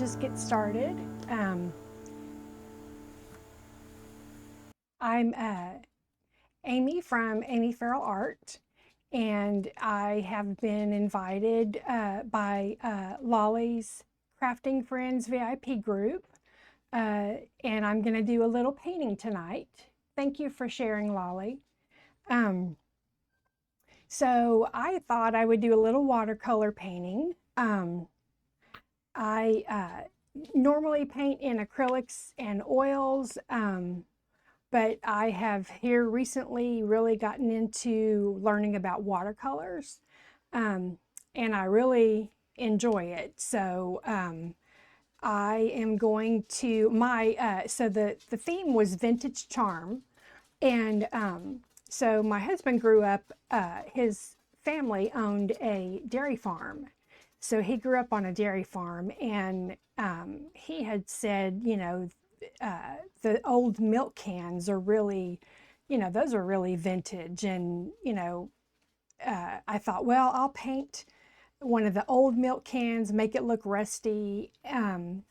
just get started. I'm Amy from AmyFerrellArt, and I have been invited by Lolly's Crafting Friends VIP group, and I'm going to do a little painting tonight. Thank you for sharing, Lolly. So I thought I would do a little watercolor painting. I normally paint in acrylics and oils, but I have here recently really gotten into learning about watercolors, and I really enjoy it. So I am going to, so the theme was vintage charm, and so my husband grew up, his family owned a dairy farm. So he grew up on a dairy farm, and he had said, you know, the old milk cans are really, you know, those are really vintage. And, you know, I thought, well, I'll paint one of the old milk cans, make it look rusty. And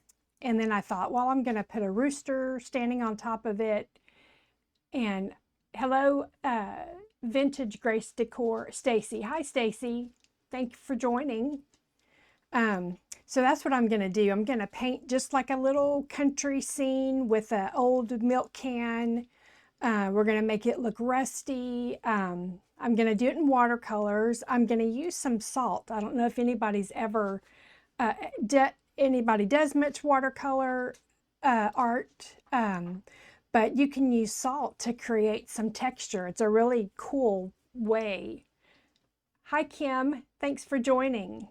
then I thought, well, I'm going to put a rooster standing on top of it. And hello, Vintage Grace Decor, Stacy. Hi, Stacy. Thank you for joining. So that's what I'm going to do. I'm going to paint just like a little country scene with an old milk can. We're going to make it look rusty. I'm going to do it in watercolors. I'm going to use some salt. I don't know if anybody's ever, anybody does much watercolor art, but you can use salt to create some texture. It's a really cool way. Hi, Kim. Thanks for joining.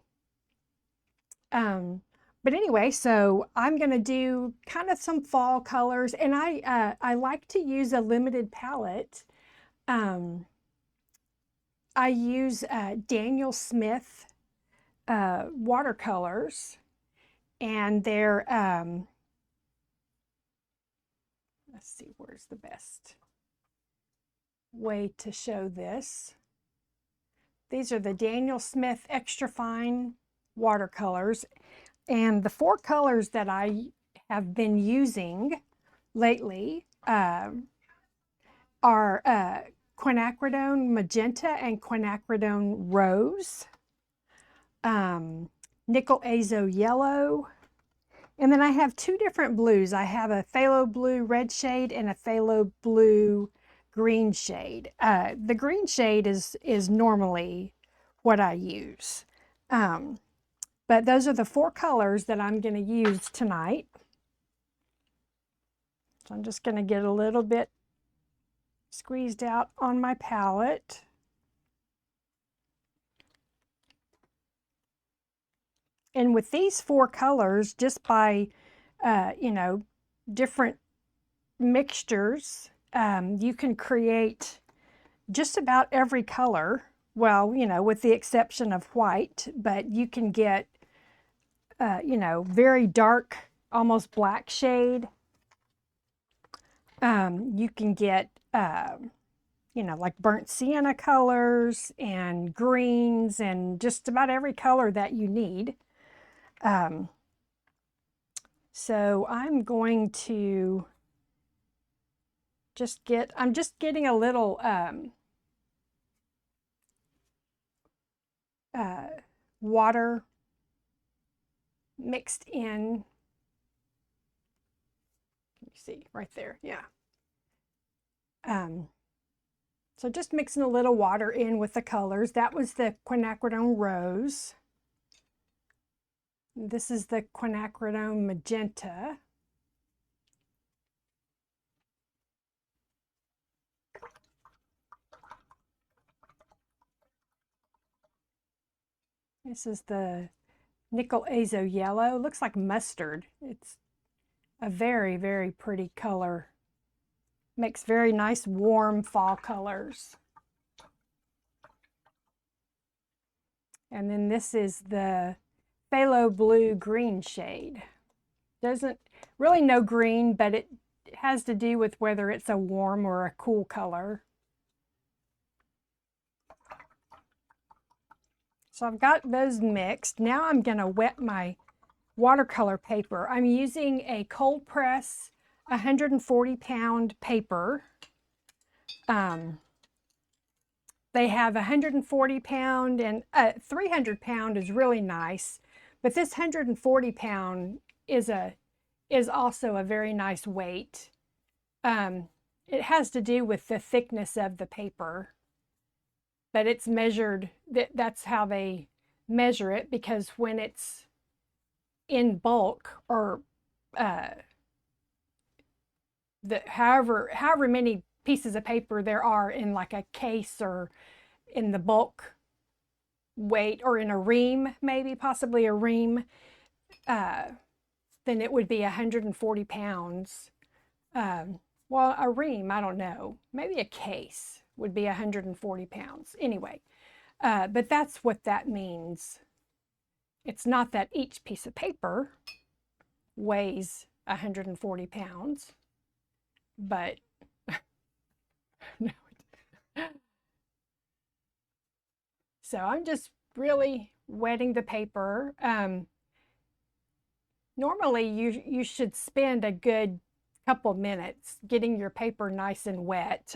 But anyway, so I'm going to do kind of some fall colors, and I like to use a limited palette. I use Daniel Smith watercolors, and they're, let's see, where's the best way to show this? These are the Daniel Smith Extra Fine watercolors, and the four colors that I have been using lately are quinacridone magenta and quinacridone rose, nickel azo yellow, and then I have two different blues. I have a phthalo blue red shade and a phthalo blue green shade. The green shade is normally what I use. But those are the four colors that I'm going to use tonight. So I'm just going to get a little bit squeezed out on my palette. And with these four colors, just by, you know, different mixtures, you can create just about every color. Well, you know, with the exception of white, but you can get you know, very dark, almost black shade. You can get, you know, like burnt sienna colors and greens and just about every color that you need. So I'm going to just I'm just getting a little water mixed in. You see right there, yeah. So just mixing a little water in with the colors. That was the quinacridone rose. This is the quinacridone magenta. This is the nickel azo yellow. Looks like mustard. It's a very, very pretty color. Makes very nice warm fall colors. And then this is the phthalo blue green shade. Doesn't really no green, but it has to do with whether it's a warm or a cool color. So I've got those mixed. Now I'm going to wet my watercolor paper. I'm using a cold press 140-pound paper. They have 140-pound and 300-pound is really nice, but this 140-pound is also a very nice weight. It has to do with the thickness of the paper, but it's measured, that's how they measure it, because when it's in bulk, or however many pieces of paper there are in like a case, or in the bulk weight, or in a ream, maybe possibly a ream, then it would be 140 pounds. Well, a ream, I don't know, maybe a case would be 140 pounds. Anyway, but that's what that means. It's not that each piece of paper weighs 140 pounds, but no. So I'm just really wetting the paper. Normally you should spend a good couple minutes getting your paper nice and wet.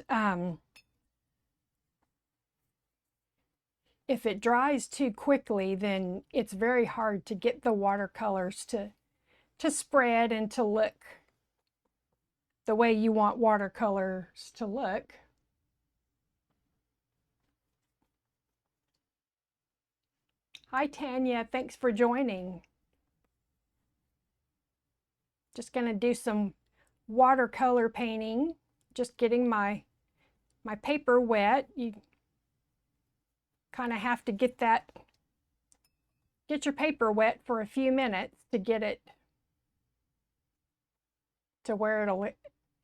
If it dries too quickly, then it's very hard to get the watercolors to spread and to look the way you want watercolors to look. Hi Tanya, thanks for joining. Just going to do some watercolor painting, just getting my paper wet. You kind of have to get your paper wet for a few minutes to get it to where it'll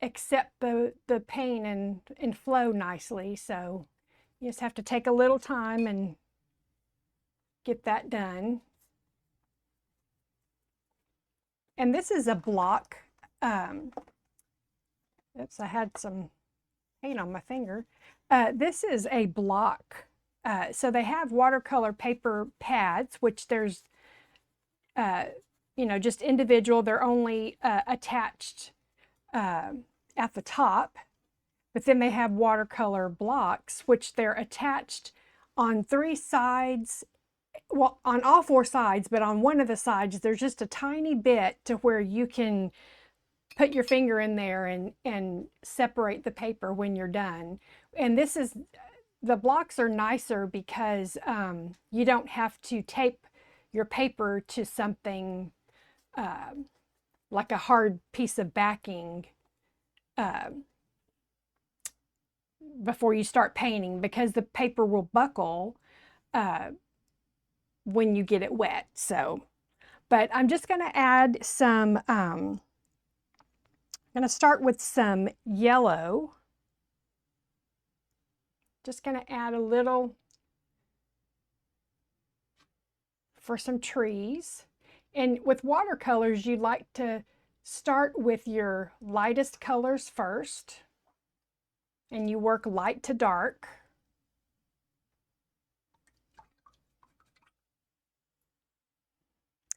accept the paint and flow nicely. So you just have to take a little time and get that done. And this is a block. Oops, I had some paint on my finger. This is a block. So they have watercolor paper pads, which there's, just individual. They're only attached at the top. But then they have watercolor blocks, which they're attached on 3 sides. Well, on all 4 sides, but on one of the sides, there's just a tiny bit to where you can put your finger in there and separate the paper when you're done. And the blocks are nicer because you don't have to tape your paper to something like a hard piece of backing before you start painting, because the paper will buckle when you get it wet. So, but I'm just going to add some, I'm going to start with some yellow. Just going to add a little for some trees. And with watercolors, you like to start with your lightest colors first, and you work light to dark.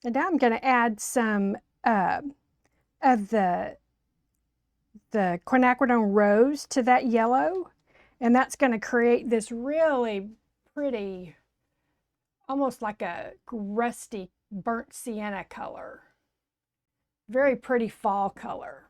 And now I'm going to add some of the quinacridone rose to that yellow, and that's going to create this really pretty, almost like a rusty burnt sienna color. Very pretty fall color.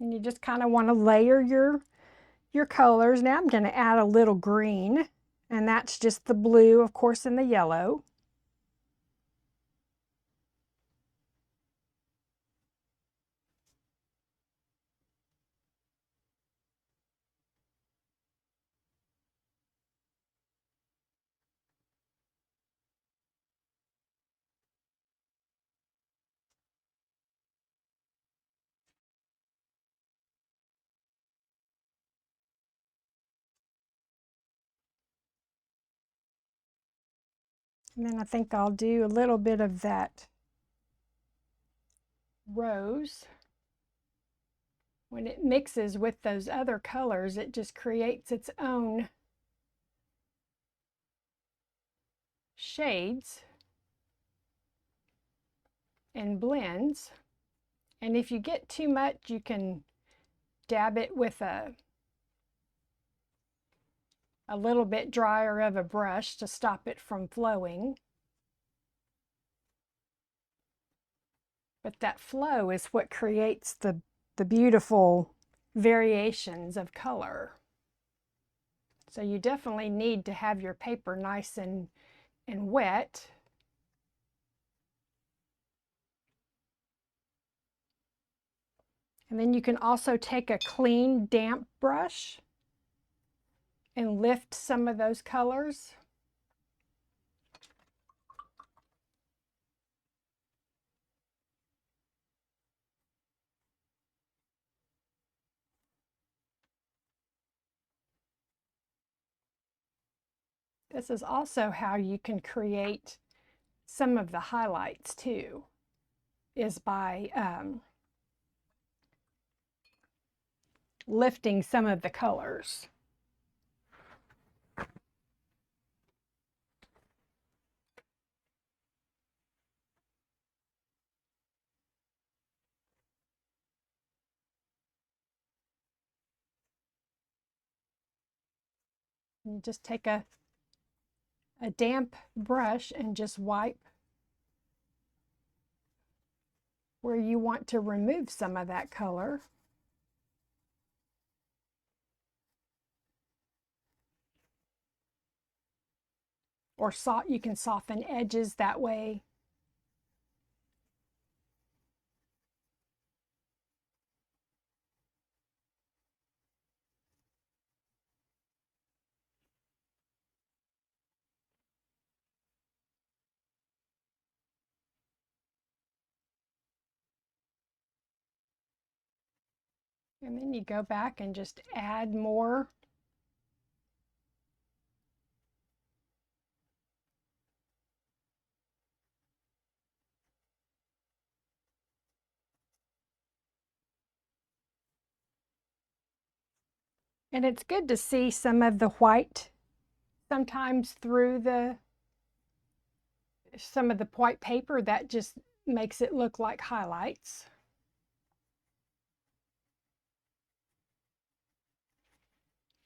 And you just kind of want to layer your colors. Now I'm going to add a little green, and that's just the blue, of course, and the yellow. And then I think I'll do a little bit of that rose. When it mixes with those other colors, it just creates its own shades and blends. And if you get too much, you can dab it with a little bit drier of a brush to stop it from flowing. But that flow is what creates the beautiful variations of color. So you definitely need to have your paper nice and wet. And then you can also take a clean, damp brush and lift some of those colors. This is also how you can create some of the highlights too, is by lifting some of the colors. You just take a damp brush and just wipe where you want to remove some of that color. Or you can soften edges that way. And then you go back and just add more. And it's good to see some of the white sometimes through some of the white paper. That just makes it look like highlights.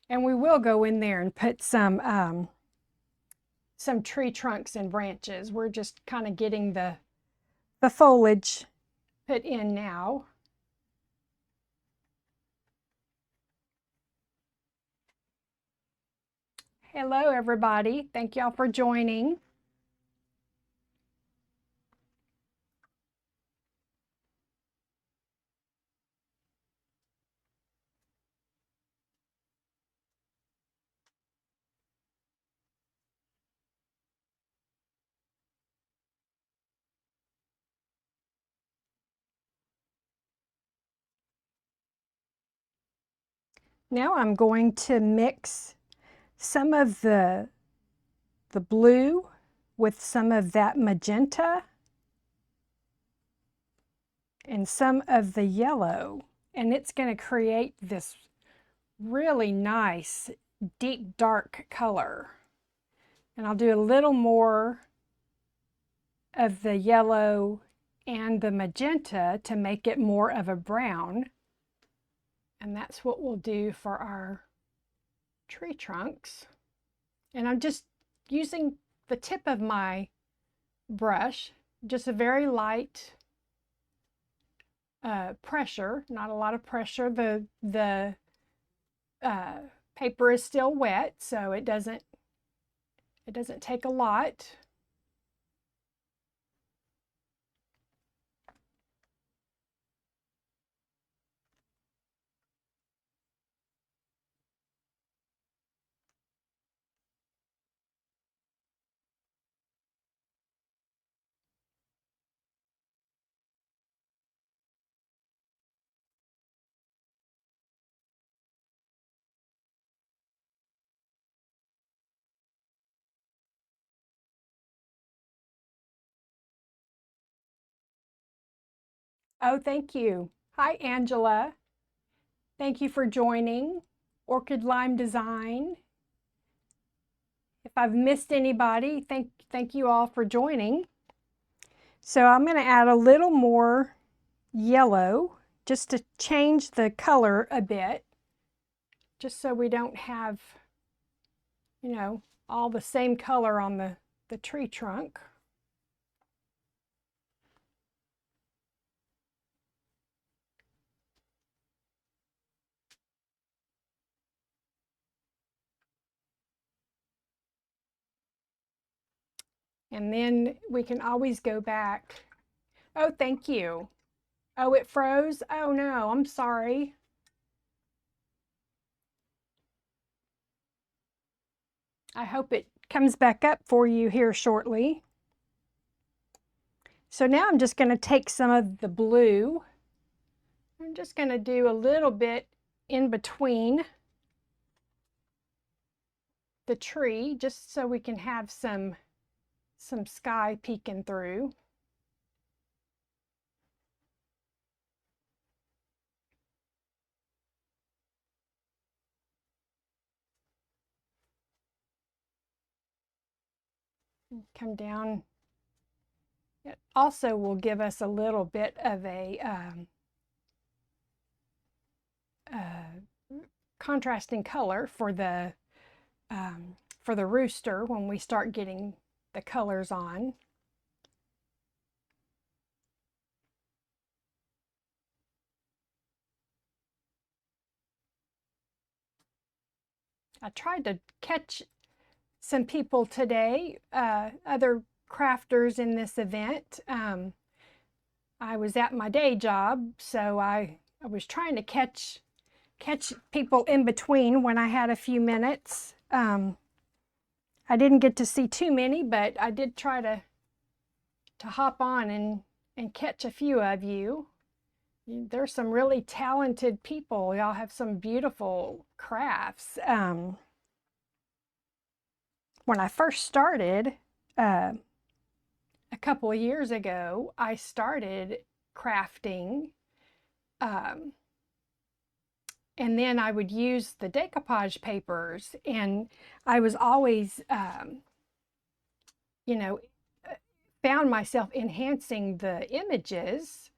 And we will go in there and put some tree trunks and branches. We're just kind of getting the foliage put in now. Hello everybody, thank y'all for joining. Now I'm going to mix some of the blue with some of that magenta and some of the yellow, and it's going to create this really nice deep dark color. And I'll do a little more of the yellow and the magenta to make it more of a brown. And that's what we'll do for our tree trunks. And I'm just using the tip of my brush, just a very light pressure, not a lot of pressure. The paper is still wet, so it doesn't take a lot. Oh, thank you. Hi, Angela. Thank you for joining Orchid Lime Design. If I've missed anybody, thank you all for joining. So I'm going to add a little more yellow just to change the color a bit, just so we don't have, you know, all the same color on the tree trunk. And then we can always go back. Oh, thank you. Oh, it froze? Oh no, I'm sorry. I hope it comes back up for you here shortly. So now I'm just going to take some of the blue. I'm just going to do a little bit in between the tree, just so we can have some sky peeking through. Come down. It also will give us a little bit of a contrasting color for the rooster when we start getting the colors on. I tried to catch some people today, other crafters in this event. I was at my day job, so I was trying to catch people in between when I had a few minutes. I didn't get to see too many, but I did try to hop on and catch a few of you. There's some really talented people. Y'all have some beautiful crafts. When I first started, a couple of years ago, I started crafting, and then I would use the decoupage papers, and I was always, you know, found myself enhancing the images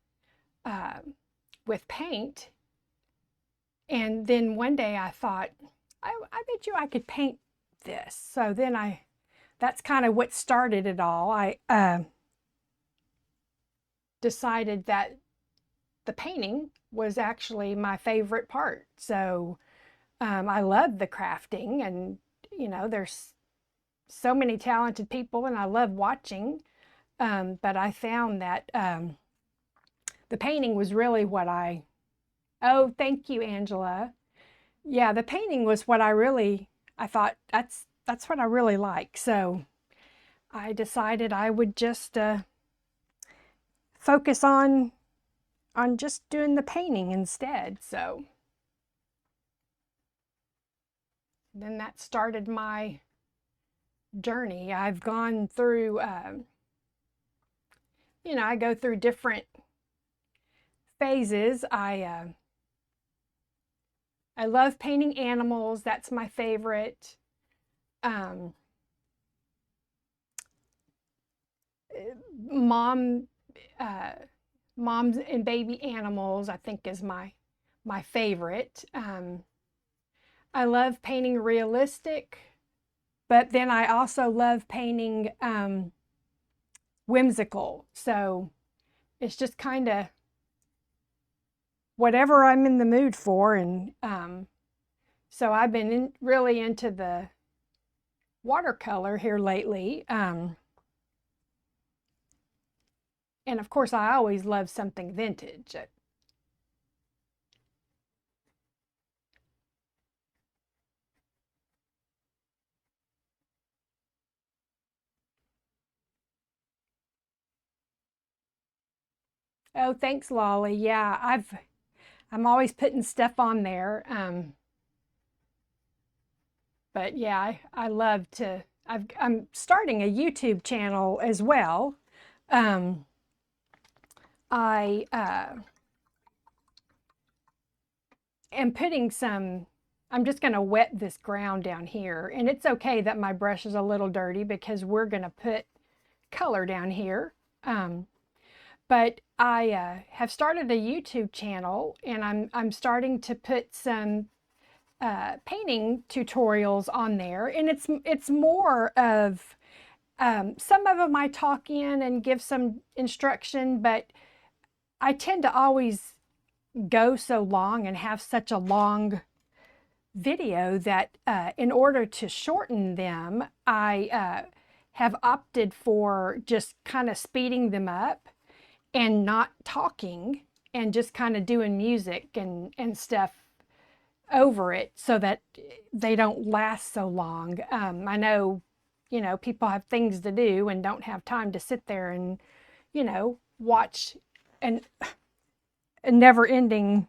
with paint. And then one day I thought, I bet you I could paint this. So then that's kind of what started it all. I decided that the painting was actually my favorite part. So I love the crafting, and there's so many talented people, and I love watching. But I found that the painting was really what oh, thank you, Angela. Yeah, the painting was what I thought that's what I really like. So I decided I would just focus on just doing the painting instead. So then that started my journey. I've gone through, I go through different phases. I love painting animals. That's my favorite. Moms and baby animals, I think, is my favorite. I love painting realistic, but then I also love painting whimsical. So it's just kind of whatever I'm in the mood for. And so I've been really into the watercolor here lately. And of course, I always love something vintage. Oh, thanks, Lolly. Yeah, I'm always putting stuff on there. But yeah, I love to. I'm starting a YouTube channel as well. Um, I am putting some, I'm just going to wet this ground down here. And it's okay that my brush is a little dirty because we're going to put color down here. But I have started a YouTube channel, and I'm starting to put some painting tutorials on there, and it's more of some of them I talk in and give some instruction, but I tend to always go so long and have such a long video that in order to shorten them, I have opted for just kind of speeding them up and not talking and just kind of doing music and stuff over it so that they don't last so long. I know, people have things to do and don't have time to sit there and, watch an, a never-ending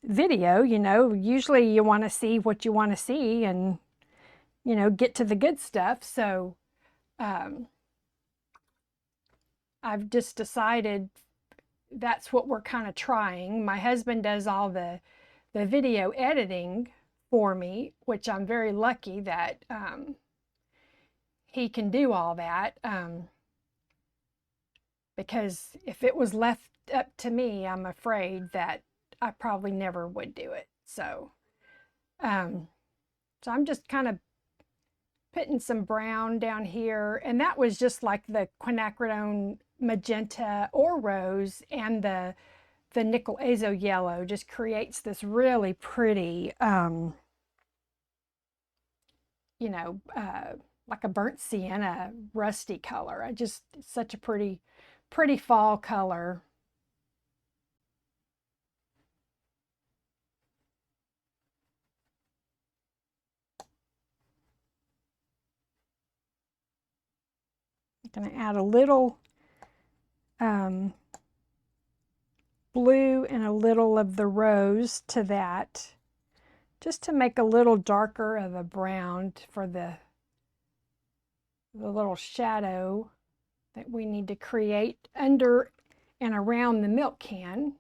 video. Usually you want to see what you want to see and, get to the good stuff. So I've just decided that's what we're kind of trying. My husband does all the video editing for me, which I'm very lucky that he can do all that. Because if it was left up to me, I'm afraid that I probably never would do it. So I'm just kind of putting some brown down here, and that was just like the quinacridone magenta or rose, and the nickel azo yellow just creates this really pretty, like a burnt sienna rusty color. It's such a pretty fall color. I'm going to add a little blue and a little of the rose to that, just to make a little darker of a brown for the little shadow that we need to create under and around the milk can.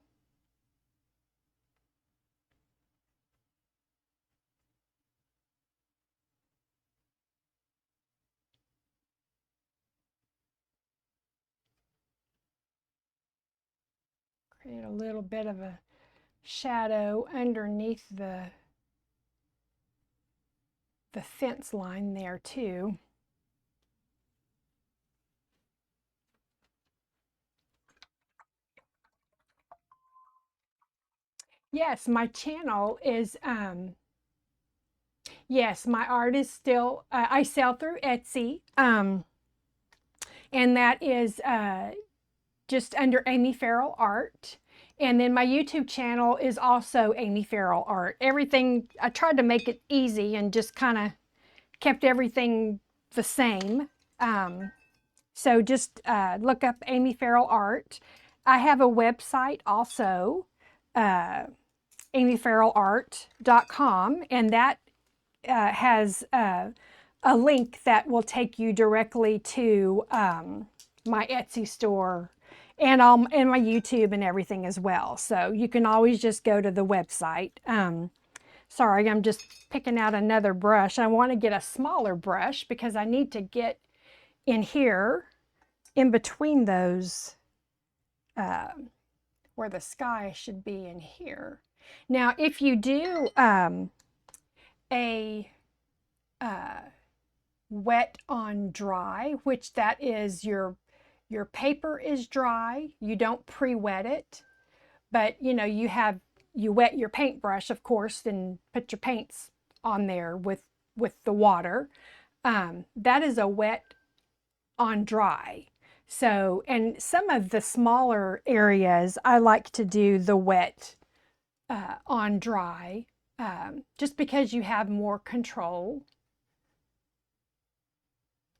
Create a little bit of a shadow underneath the fence line there too. Yes, my channel is, yes, my art is still, I sell through Etsy, and that is just under AmyFerrellArt. And then my YouTube channel is also AmyFerrellArt. Everything, I tried to make it easy and just kind of kept everything the same. So just look up AmyFerrellArt. I have a website also, AmyFerrellArt.com, and that has a link that will take you directly to my Etsy store and my YouTube and everything as well. So you can always just go to the website. Sorry, I'm just picking out another brush. I want to get a smaller brush because I need to get in here in between those where the sky should be in here. Now, if you do a wet on dry, which that is your paper is dry, you don't pre-wet it, but you wet your paintbrush, of course, and put your paints on there with the water. That is a wet on dry. So, and some of the smaller areas, I like to do the wet on dry, just because you have more control.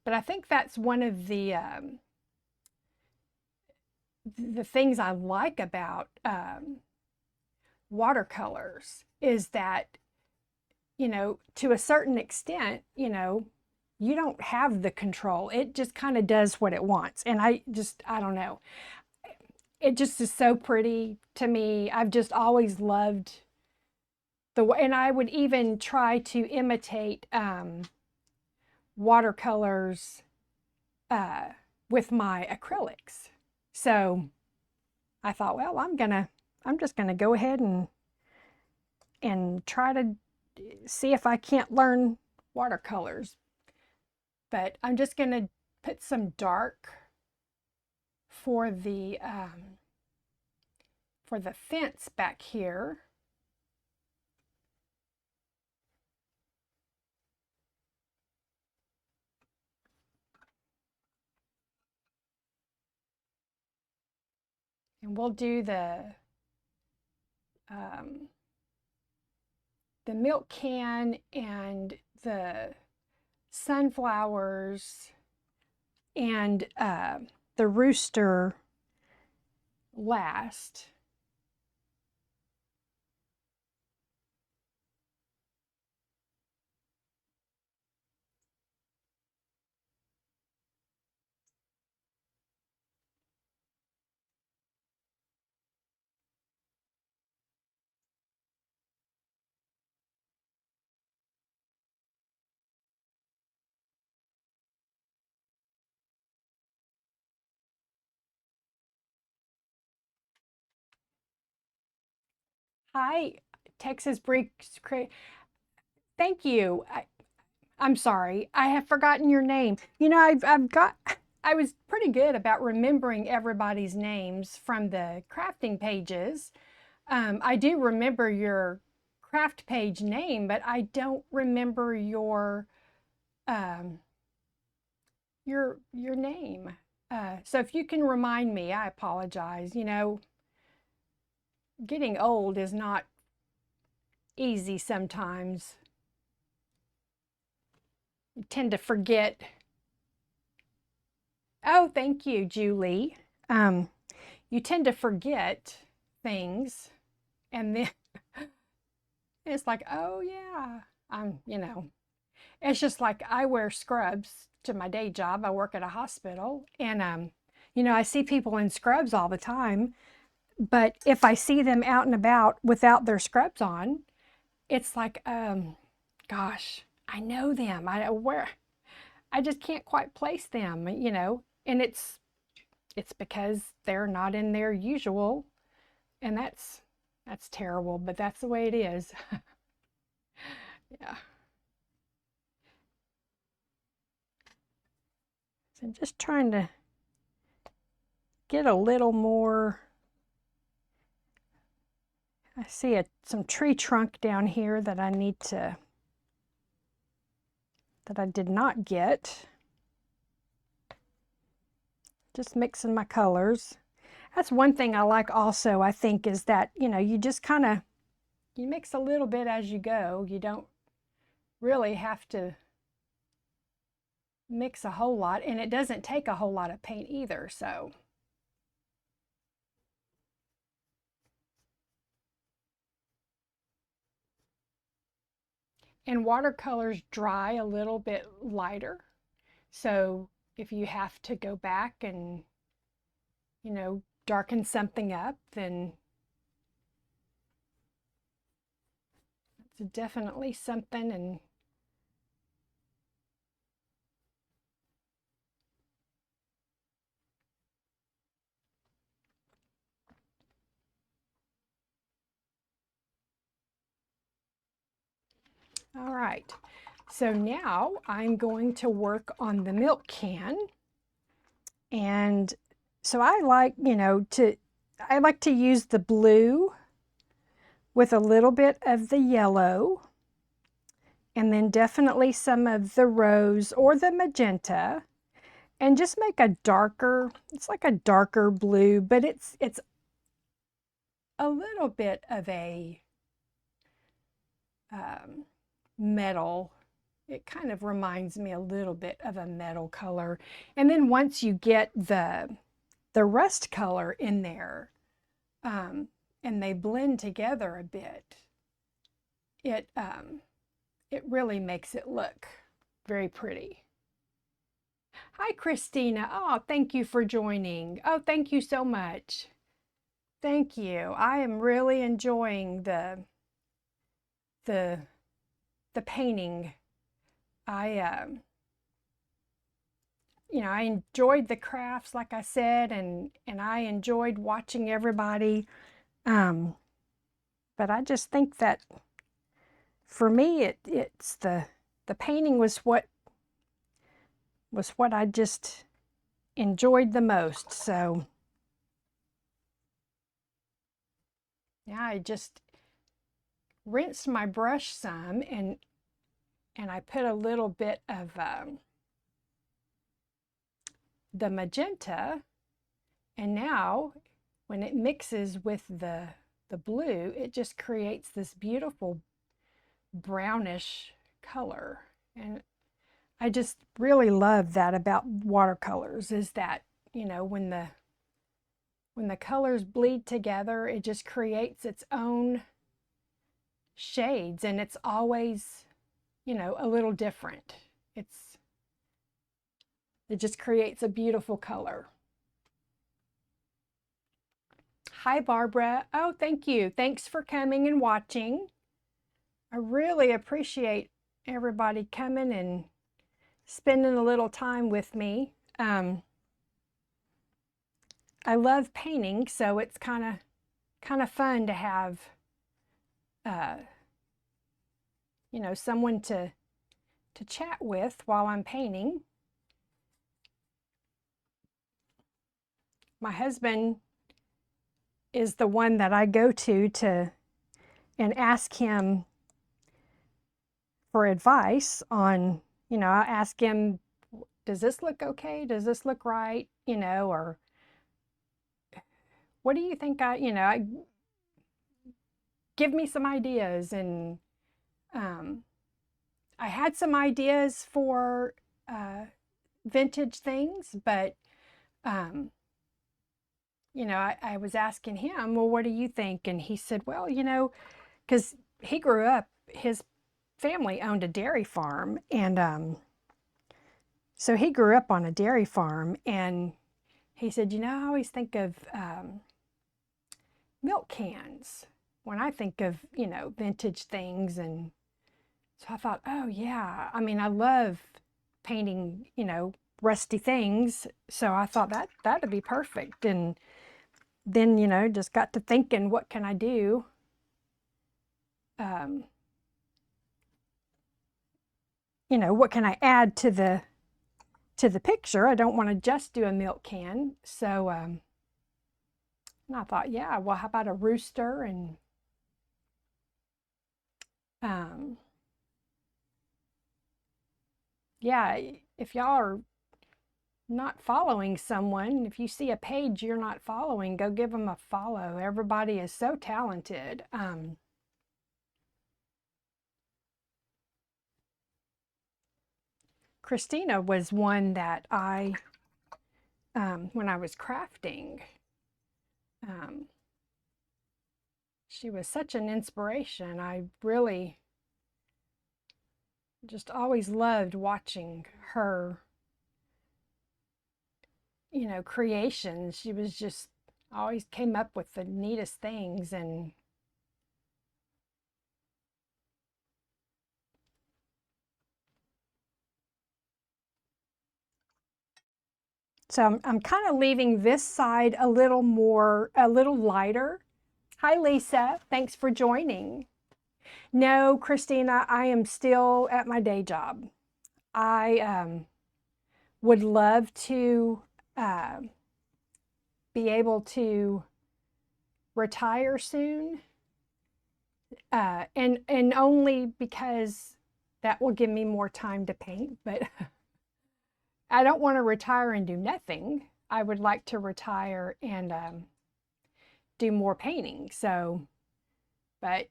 But I think that's one of the things I like about watercolors is that, to a certain extent, you don't have the control. It just kind of does what it wants. And I don't know. it just is so pretty to me. I've just always loved the way, and I would even try to imitate watercolors with my acrylics. So I thought, well, I'm just gonna go ahead and try to see if I can't learn watercolors. But I'm just gonna put some dark for the fence back here. And we'll do the milk can and the sunflowers and the rooster last. Hi, Texas Breaks. Thank you. I'm sorry, I have forgotten your name. You know, I was pretty good about remembering everybody's names from the crafting pages. I do remember your craft page name, but I don't remember um, your name. So if you can remind me, I apologize. You know, getting old is not easy sometimes. You tend to forget. Oh, thank you, Julie. You tend to forget things, and then it's like, oh yeah, you know, it's just like I wear scrubs to my day job. I work at a hospital, and you know, I see people in scrubs all the time, but if I see them out and about without their scrubs on, it's like, gosh, I know them. I just can't quite place them, you know, and it's because they're not in their usual, and that's terrible, but that's the way it is. Yeah. So I'm just trying to get a little more. I see some tree trunk down here that I did not get. Just mixing my colors. That's one thing I like also, I think, is that, you know, you just kind of, you mix a little bit as you go. You don't really have to mix a whole lot, and it doesn't take a whole lot of paint either, so. And watercolors dry a little bit lighter. So if you have to go back and, you know, darken something up, then it's definitely something. And all right, so now I'm going to work on the milk can. And so I like, you know, I like to use the blue with a little bit of the yellow, and then definitely some of the rose or the magenta, and just make a darker, it's like a darker blue, but it's a little bit of a metal. It kind of reminds me a little bit of a metal color. And then once you get the rust color in there, and they blend together a bit, it really makes it look very pretty. Hi, Christina. Oh, thank you for joining. Oh, thank you so much. Thank you. I am really enjoying the the painting. I I enjoyed the crafts, like I said, and I enjoyed watching everybody. Um, but I just think that for me, it's the painting was what I just enjoyed the most. So yeah, I just rinsed my brush some and I put a little bit of the magenta, and now when it mixes with the blue, it just creates this beautiful brownish color. And I just really love that about watercolors, is that, when the colors bleed together, it just creates its own shades, and it's always, a little different. It just creates a beautiful color. Hi, Barbara. Oh, thank you. Thanks for coming and watching. I really appreciate everybody coming and spending a little time with me. I love painting, so it's kind of fun to have someone to chat with while I'm painting. My husband is the one that I go to and ask him for advice on, I ask him, does this look okay? Does this look right? Or what do you think I give me some ideas. And I had some ideas for vintage things, but I was asking him, well, what do you think? And he said, well, because he grew up, his family owned a dairy farm, and so he grew up on a dairy farm, and he said, I always think of milk cans when I think of, vintage things. And so I thought, oh yeah, I mean, I love painting, rusty things. So I thought that'd be perfect. And then, just got to thinking, what can I do? What can I add to the picture? I don't want to just do a milk can. So and I thought, yeah, well, how about a rooster? And yeah, if y'all are not following someone, if you see a page you're not following, go give them a follow. Everybody is so talented. Christina was one that when I was crafting, she was such an inspiration. I really just always loved watching her, creations. She was just always came up with the neatest things. And so I'm kind of leaving this side a little lighter. Hi, Lisa. Thanks for joining. No, Christina, I am still at my day job. I would love to be able to retire soon, and only because that will give me more time to paint. But I don't want to retire and do nothing. I would like to retire and do more painting. So, but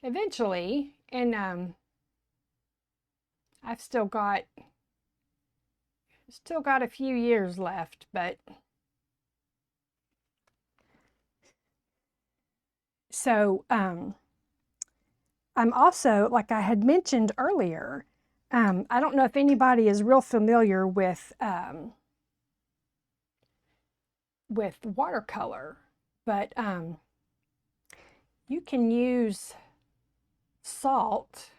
eventually, and I've still got a few years left, but so I'm also, like I had mentioned earlier, I don't know if anybody is real familiar with watercolor, But you can use salt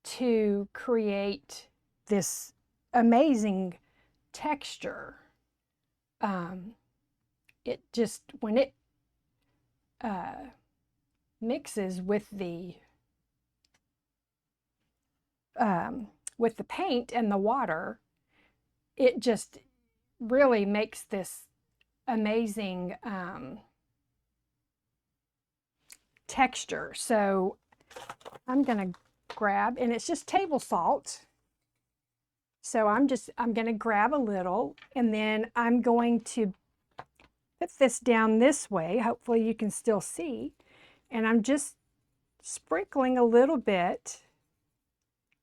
to create this amazing texture. It just, when it mixes with the paint and the water, it just really makes this amazing texture. So I'm gonna grab, and it's just table salt. So I'm gonna grab a little, and then I'm going to put this down this way. Hopefully you can still see. And I'm just sprinkling a little bit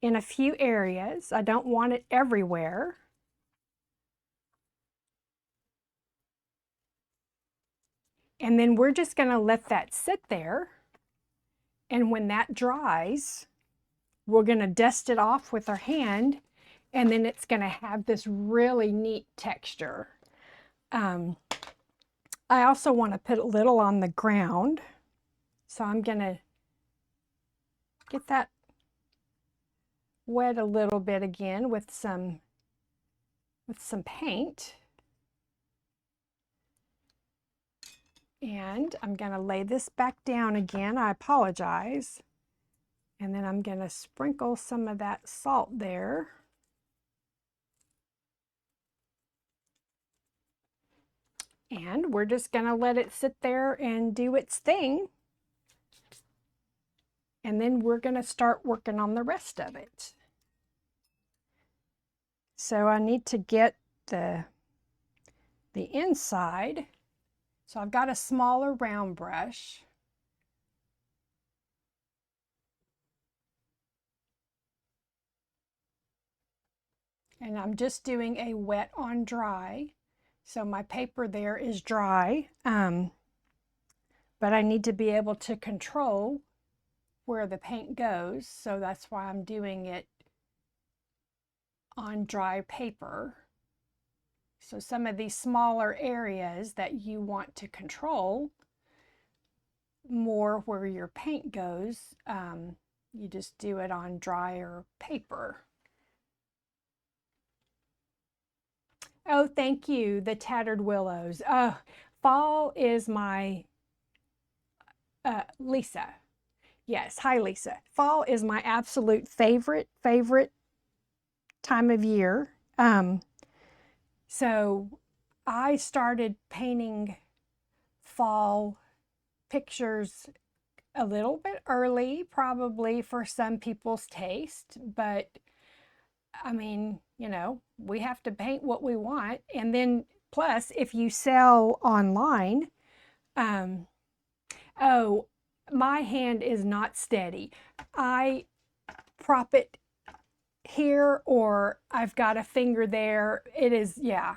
in a few areas. I don't want it everywhere. And then we're just going to let that sit there. And when that dries, we're going to dust it off with our hand, and then it's going to have this really neat texture. I also want to put a little on the ground. So I'm going to get that wet a little bit again with some paint. And I'm going to lay this back down again. I apologize. And then I'm going to sprinkle some of that salt there. And we're just going to let it sit there and do its thing. And then we're going to start working on the rest of it. So I need to get the inside. So I've got a smaller round brush. And I'm just doing a wet on dry. So my paper there is dry, but I need to be able to control where the paint goes. So that's why I'm doing it on dry paper. So some of these smaller areas that you want to control more where your paint goes, you just do it on drier paper. Oh, thank you, the Tattered Willows. Fall is my, Lisa. Yes, hi Lisa. Fall is my absolute favorite time of year. So I started painting fall pictures a little bit early, probably for some people's taste, but I mean, you know, we have to paint what we want. And then plus, if you sell online, oh, my hand is not steady. I prop it here, or I've got a finger there. It is, yeah,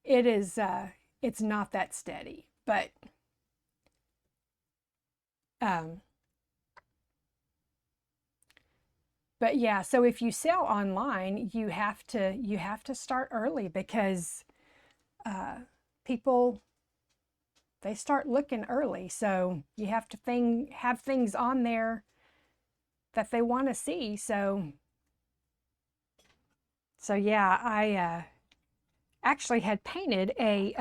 it is, it's not that steady, but, yeah, so if you sell online, you have to start early, because people, they start looking early. So you have to have things on there that they want to see. So yeah, I actually had painted a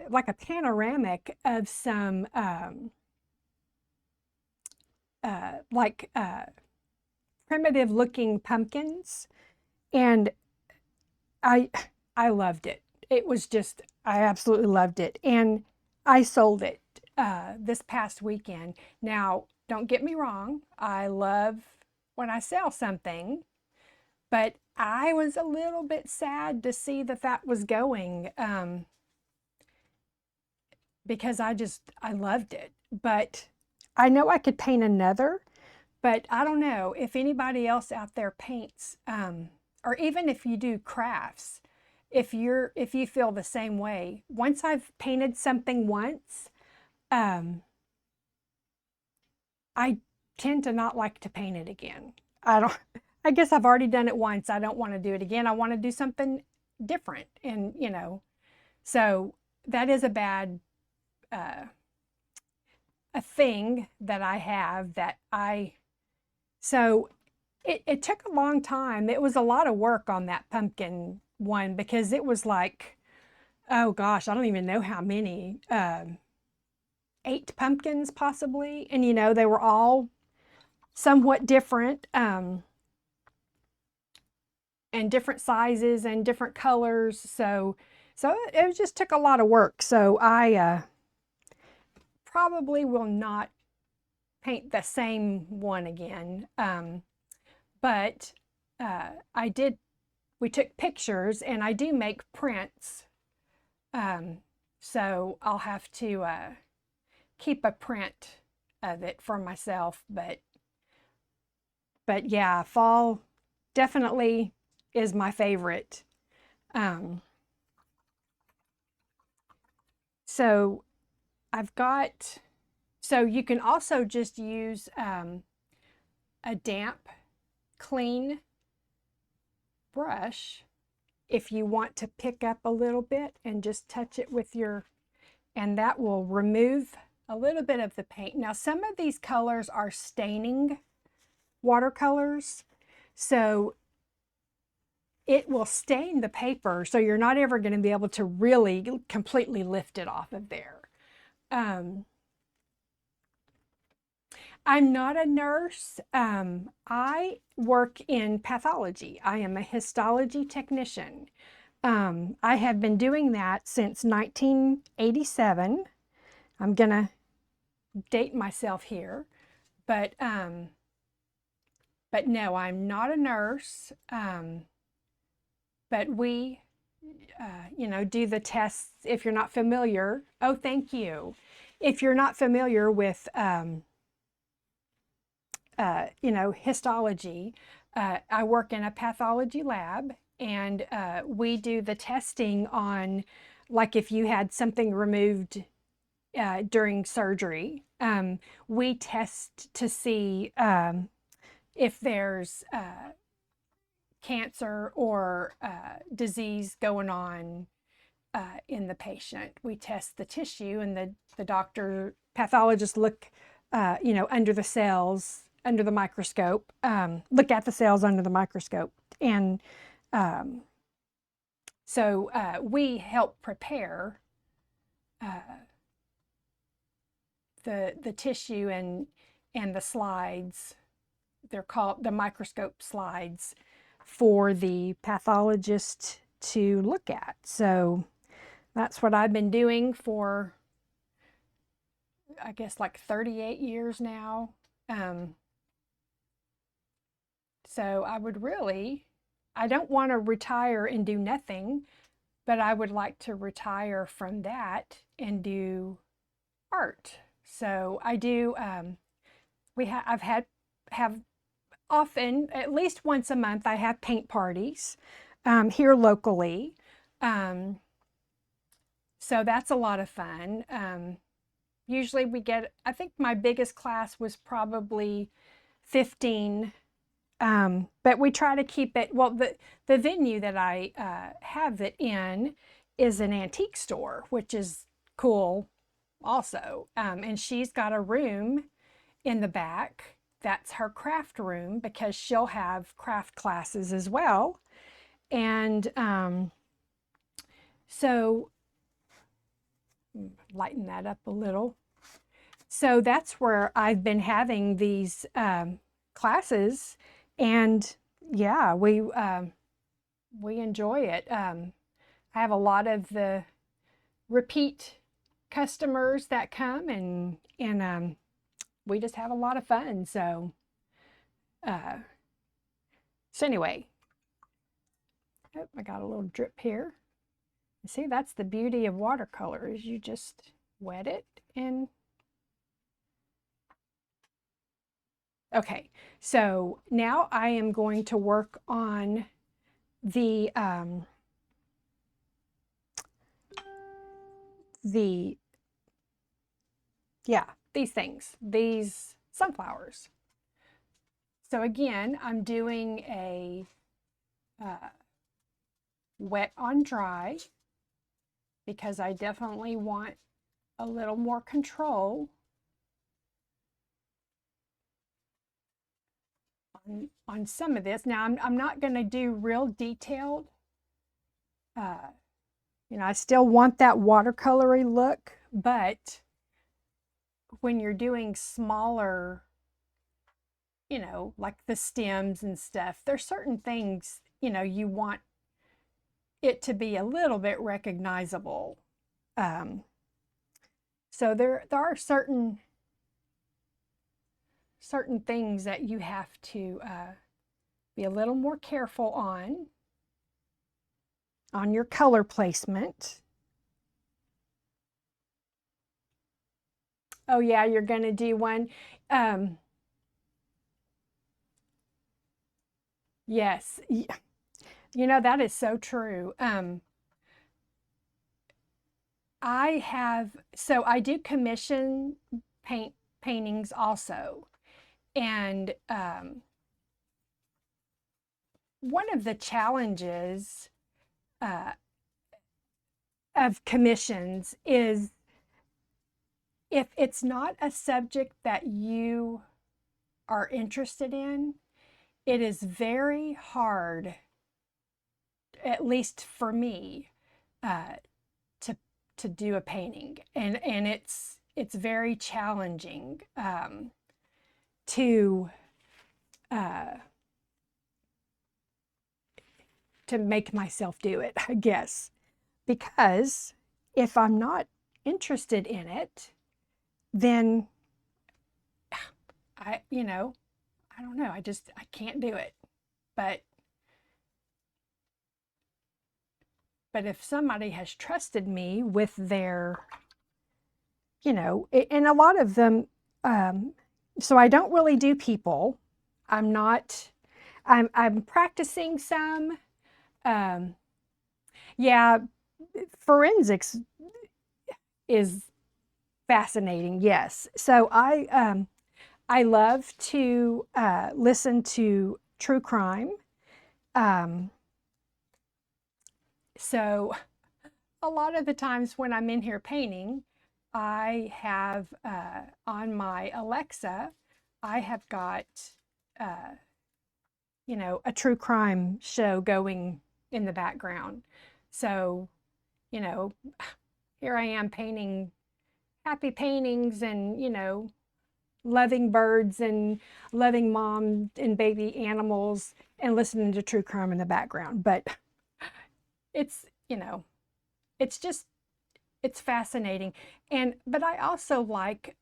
like a panoramic of some primitive looking pumpkins, and I loved it. It was just, I absolutely loved it, and I sold it this past weekend. Now, don't get me wrong, I love when I sell something, but I was a little bit sad to see that was going, because I loved it. But I know I could paint another, but I don't know if anybody else out there paints, or even if you do crafts, if you feel the same way. Once I've painted something once, I tend to not like to paint it again. I guess I've already done it once. I don't want to do it again. I want to do something different. And, you know, So that is a bad a thing that I have that so it took a long time. It was a lot of work on that pumpkin one because it was like, oh gosh, I don't even know how many, 8 pumpkins possibly. And you know, they were all somewhat different, and different sizes and different colors. So it just took a lot of work. So I probably will not paint the same one again. But we took pictures and I do make prints. So I'll have to keep a print of it for myself. But yeah, fall definitely is my favorite. So I've got, so you can also just use a damp, clean brush if you want to pick up a little bit and just touch it with your, and that will remove a little bit of the paint. Now, some of these colors are staining watercolors, so it will stain the paper, so you're not ever going to be able to really completely lift it off of there. I'm not a nurse. I work in pathology. I am a histology technician. I have been doing that since 1987. I'm gonna date myself here, but no, I'm not a nurse. But we, you know, do the tests. If you're not familiar, oh, thank you. If you're not familiar with, you know, histology, I work in a pathology lab, and we do the testing on, like, if you had something removed during surgery, we test to see if there's cancer or disease going on in the patient. We test the tissue, and the doctor, pathologists look, you know, under the cells, under the microscope, look at the cells under the microscope. And so we help prepare the tissue and the slides. They're called the microscope slides for the pathologist to look at. So that's what I've been doing for, I guess, like 38 years now. So I don't want to retire and do nothing, but I would like to retire from that and do art. So I do, have often, at least once a month, I have paint parties here locally. So that's a lot of fun. Usually we get, I think my biggest class was probably 15, but we try to keep it, well, the venue that I have it in is an antique store, which is cool also. And she's got a room in the back. That's her craft room, because she'll have craft classes as well. And so lighten that up a little. So that's where I've been having these classes, and yeah, we enjoy it. I have a lot of the repeat customers that come, and we just have a lot of fun. So anyway, oh, I got a little drip here. See, that's the beauty of watercolor, is you just wet it and okay. So now I am going to work on the these things, these sunflowers. So again, I'm doing a wet on dry. because I definitely want a little more control on some of this. Now, I'm not going to do real detailed. You know, I still want that watercolory look, but when you're doing smaller, you know, like the stems and stuff, there's certain things, you know, you want it to be a little bit recognizable. So there are certain things that you have to be a little more careful on your color placement. Oh yeah, you're going to do one. Yes, you know, that is so true. I do commission paintings also. And one of the challenges of commissions is if it's not a subject that you are interested in, it is very hard, at least for me, to do a painting, and it's very challenging to make myself do it, I guess, because if I'm not interested in it, then I don't know, I can't do it. But if somebody has trusted me with their, you know, and a lot of them, so I don't really do people. I'm practicing some. Yeah, forensics is fascinating. Yes. So I love to listen to true crime. So a lot of the times when I'm in here painting, I have on my Alexa, I have got you know, a true crime show going in the background. So, you know, here I am painting happy paintings and, you know, loving birds and loving mom and baby animals and listening to true crime in the background. But it's, you know, it's just, it's fascinating. But I also like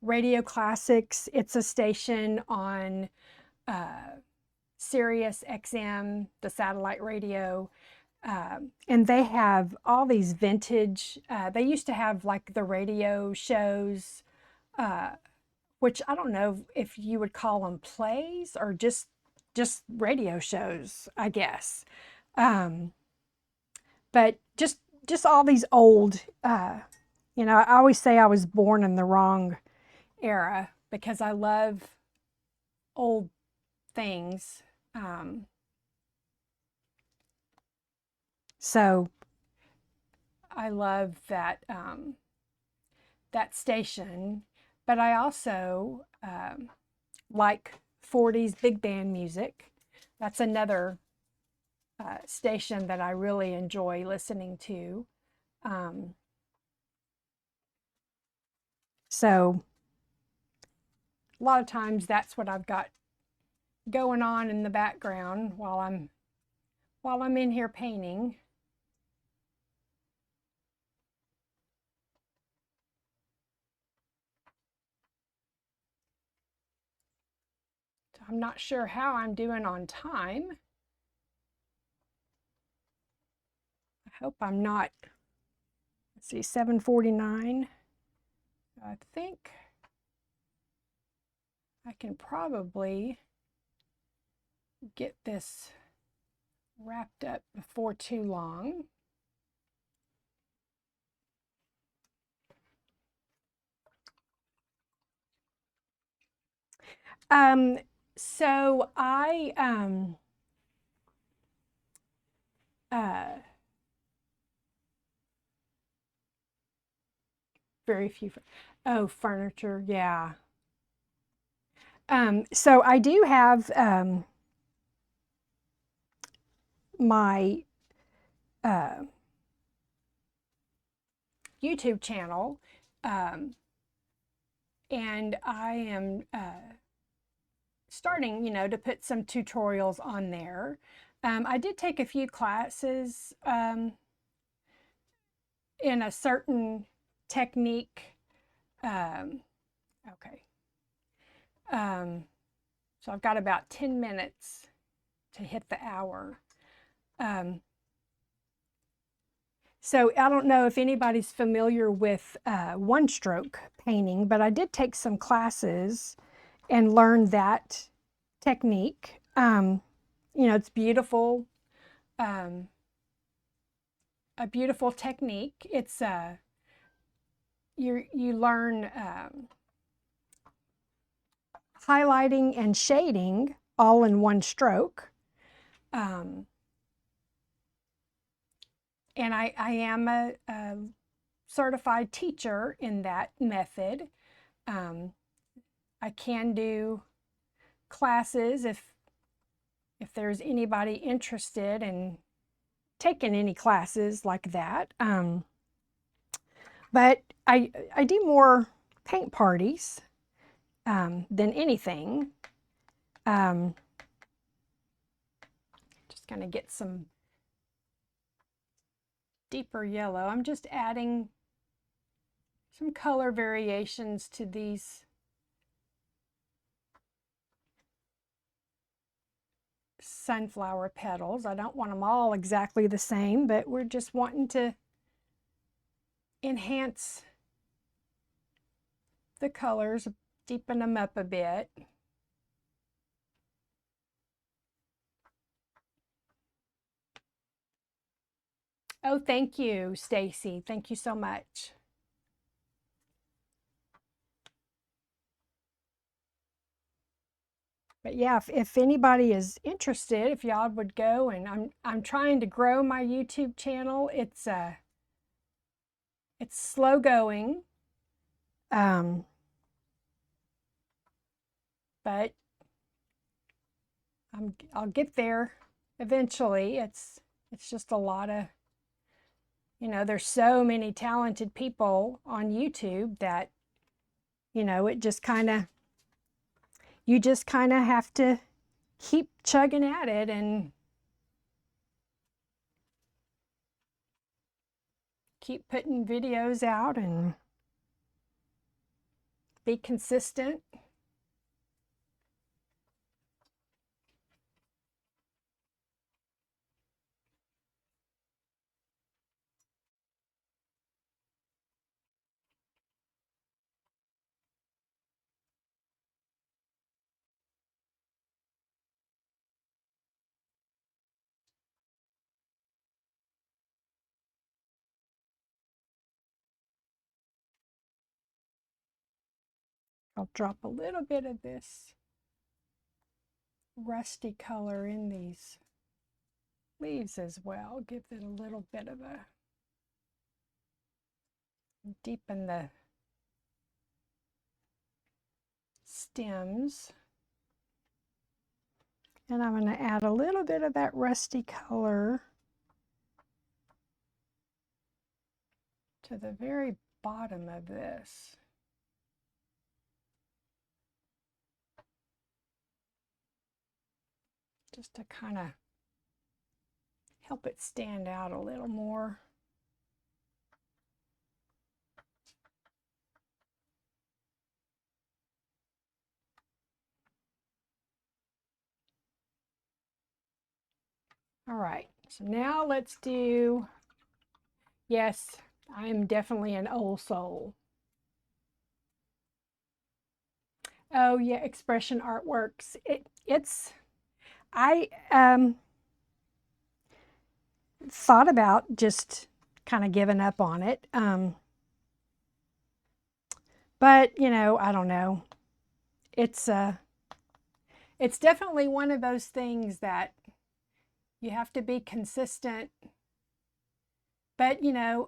Radio Classics. It's a station on Sirius XM, the satellite radio. And they have all these vintage, they used to have like the radio shows, which I don't know if you would call them plays or just radio shows, I guess. But just all these old, you know, I always say I was born in the wrong era because I love old things. So I love that that station, but I also like 40s big band music. That's another station that I really enjoy listening to. So a lot of times that's what I've got going on in the background while I'm in here painting. I'm not sure how I'm doing on time. I hope I'm not. Let's see, 7:49. I think I can probably get this wrapped up before too long. So I Very few. Oh, furniture, yeah. So I do have my YouTube channel, and I am starting, to put some tutorials on there. I did take a few classes in a certain technique. Okay. So I've got about 10 minutes to hit the hour. So I don't know if anybody's familiar with one-stroke painting, but I did take some classes and learned that technique. It's beautiful, a beautiful technique. It's you learn highlighting and shading all in one stroke. And I am a certified teacher in that method. I can do classes if there's anybody interested in taking any classes like that. But I do more paint parties than anything. Just gonna get some deeper yellow. I'm just adding some color variations to these sunflower petals. I don't want them all exactly the same, but we're just wanting to enhance the colors, deepen them up a bit. Oh, thank you, Stacy. Thank you so much. But yeah, if anybody is interested, if y'all would go, and I'm trying to grow my YouTube channel. It's slow going, but I'll get there eventually. It's just a lot of, there's so many talented people on YouTube that, it just kind of, you just kind of have to keep chugging at it and keep putting videos out and be consistent. I'll drop a little bit of this rusty color in these leaves as well. Give it a little bit of a deepen the stems. And I'm going to add a little bit of that rusty color to the very bottom of this. Just to kind of help it stand out a little more. All right, so now let's do, yes, I am definitely an old soul. Oh yeah, Expression Artworks. I thought about just kind of giving up on it. But I don't know. It's definitely one of those things that You have to be consistent. But, you know,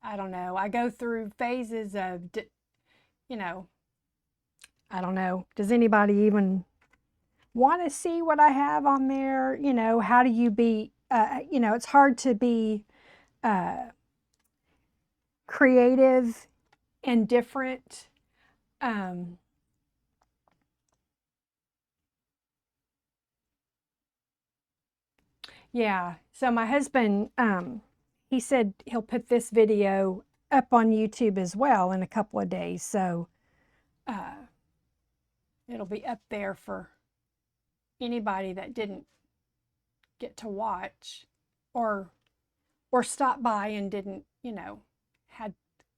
I don't know. I go through phases of, you know, I don't know. Does anybody even want to see what I have on there? You know, how do you be, you know, it's hard to be creative and different. Um, yeah. So my husband, he said he'll put this video up on YouTube as well in a couple of days. So uh, it'll be up there for anybody that didn't get to watch or stop by and didn't, you know, had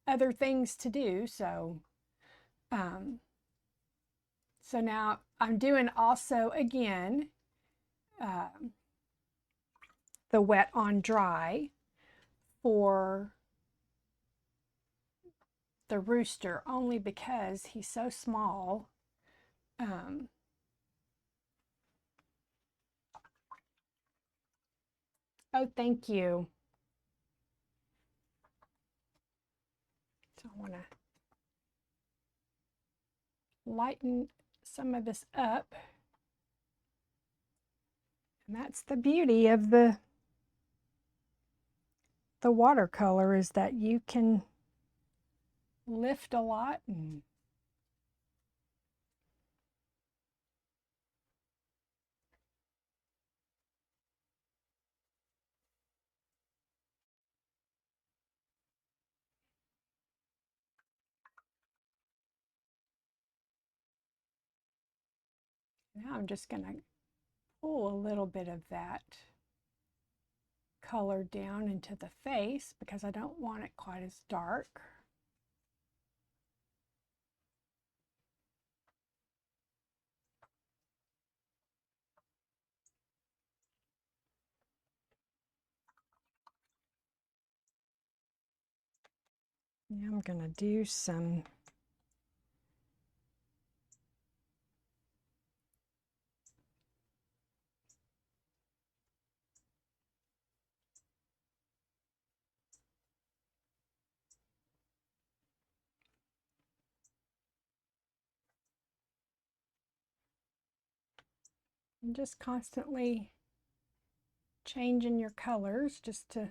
other things to do. So um, so now I'm doing also again the wet on dry for the Rooster, only because he's so small. Um, oh, thank you. So I want to lighten some of this up. And that's the beauty of the watercolor, is that you can lift a lot. And now I'm just going to pull a little bit of that color down into the face because I don't want it quite as dark. Now I'm going to do some and just constantly changing your colors just to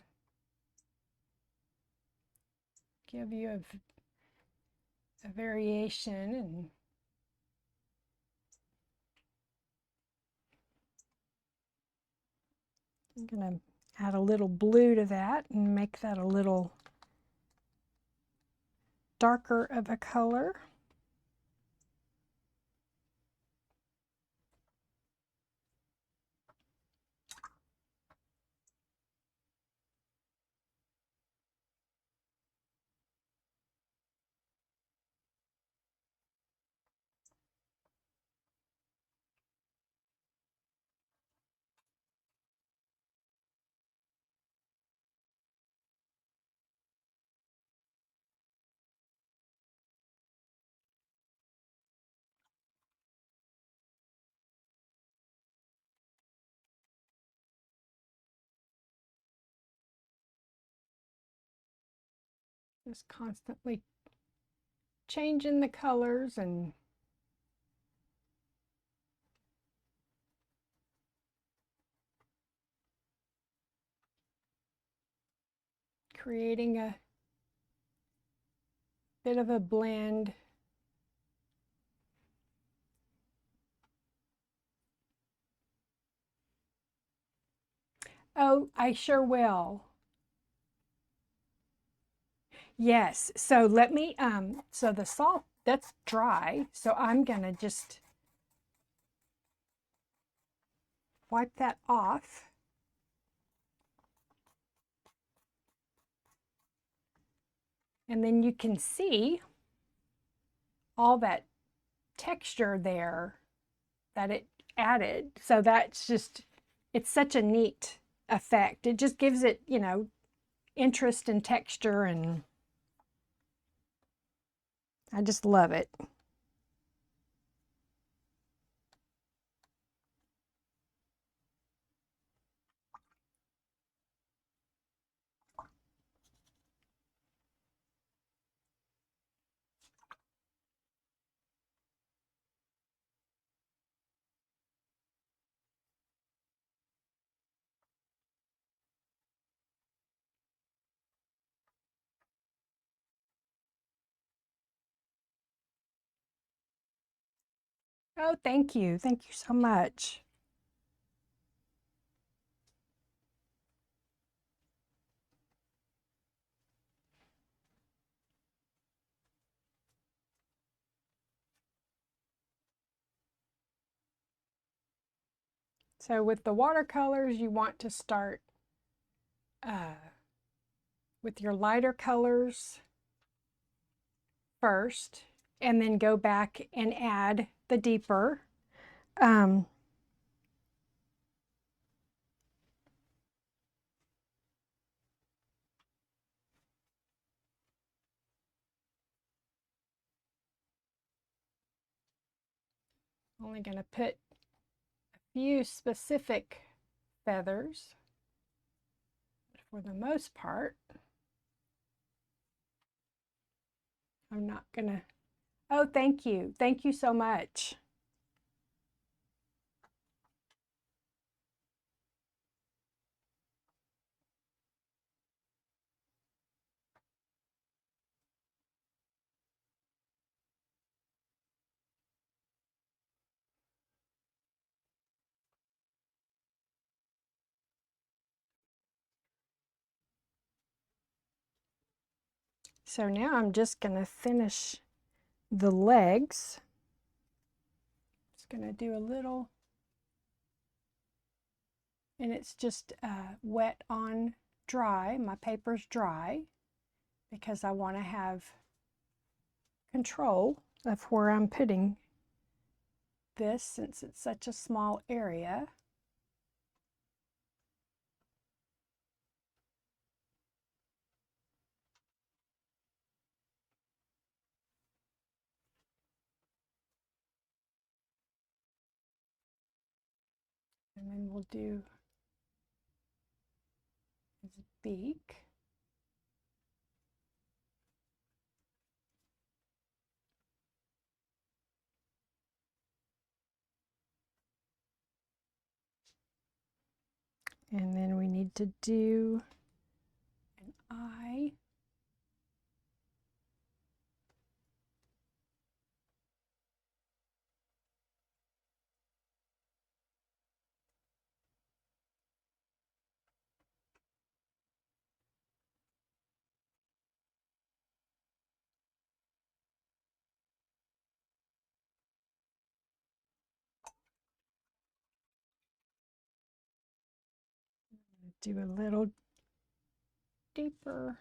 give you a variation. And I'm going to add a little blue to that and make that a little darker of a color. Just constantly changing the colors and creating a bit of a blend. Oh, I sure will. Yes, so let me, so the salt, that's dry, so I'm gonna just wipe that off. And then you can see all that texture there that it added. So that's just, it's such a neat effect. It just gives it, you know, interest and texture, and I just love it. Oh, thank you. Thank you so much. So with the watercolors, you want to start uh, with your lighter colors first, and then go back and add the deeper. Um, Only going to put a few specific feathers for the most part. I'm not going to. Oh, thank you. Thank you so much. So now I'm just going to finish the legs. Just going to do a little, and it's just wet on dry. My paper's dry because I want to have control of where I'm putting this since it's such a small area. And then we'll do his beak. And then we need to do an eye. Do a little deeper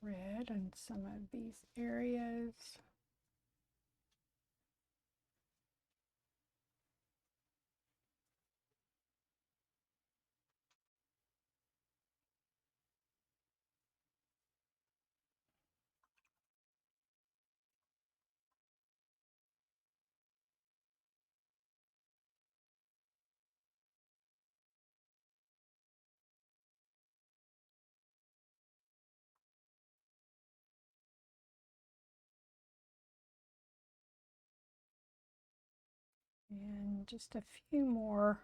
red on some of these areas. And just a few more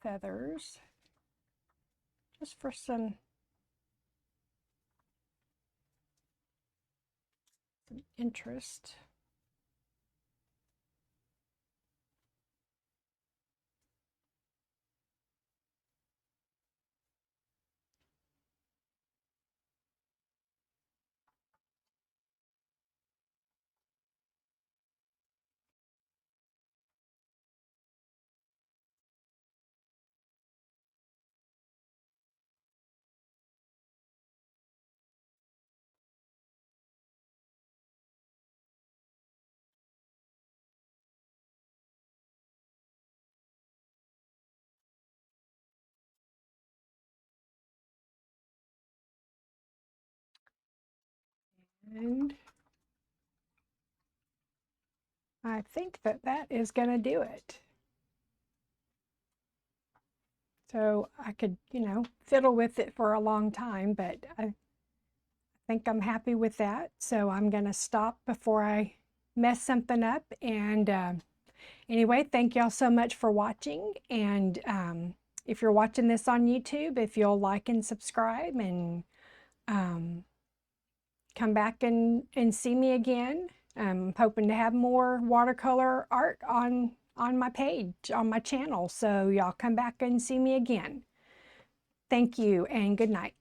feathers, just for some interest. And I think that that is going to do it. So I could, fiddle with it for a long time, but I think I'm happy with that. So I'm going to stop before I mess something up. And anyway, thank y'all so much for watching. And if you're watching this on YouTube, if you'll like and subscribe, and come back and see me again. I'm hoping to have more watercolor art on my page, on my channel. So y'all come back and see me again. Thank you and good night.